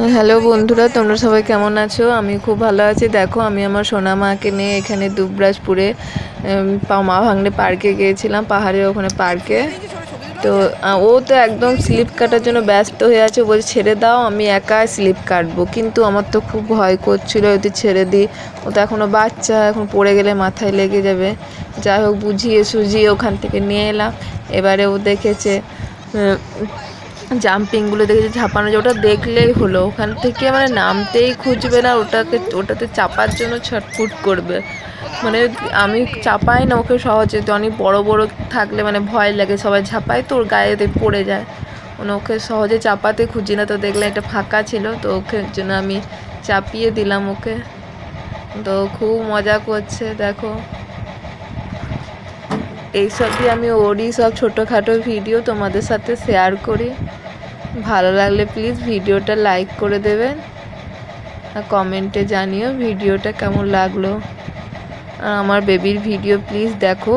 Hello বন্ধুরা, তোমরা সবাই কেমন আছো? আমি খুব ভালো আছি। দেখো, আমি আমার সোনা মাকে নিয়ে এখানে দুবরাজপুরে মা ভাগ্নে পার্কে গিয়েছিলাম, পাহাড়ের ওখানে পার্কে। তো ও তো একদম স্লিপ কাটার জন্য ব্যস্ত হয়ে আছে, বলছে ছেড়ে দাও, আমি একা স্লিপ কাটবো। কিন্তু আমার তো খুব ভয় করছিল, যদি ছেড়ে দিই, ও তো এখনও বাচ্চা, এখন পড়ে গেলে মাথায় লেগে যাবে। যাই হোক, বুঝিয়ে সুঝিয়ে ওখান থেকে নিয়ে এলাম। এবারে ও দেখেছে জাম্পিংগুলো, দেখেছি ঝাঁপানো, যে ওটা দেখলেই হলো, ওখান থেকে মানে নামতেই খুঁজবে না, ওটাতে চাপার জন্য ছটফুট করবে। মানে আমি চাপাই না ওকে সহজে, তো অনেক বড় বড় থাকলে মানে ভয় লাগে, সবাই ঝাঁপায় তো ওর গায়েতে পড়ে যায়, মানে ওকে সহজে চাপাতে খুঁজি না। তো দেখলাম একটা ফাঁকা ছিল, তো ওকে জন্য আমি চাপিয়ে দিলাম ওকে। তো খুব মজা করছে, দেখো। এইসব দিয়ে আমি ওরই সব ছোটোখাটো ভিডিও তোমাদের সাথে শেয়ার করি। ভালো লাগলে প্লিজ ভিডিওটা লাইক করে দেবেন, আর কমেন্টে জানিও ভিডিওটা কেমন লাগলো। আর আমার বেবির ভিডিও প্লিজ দেখো।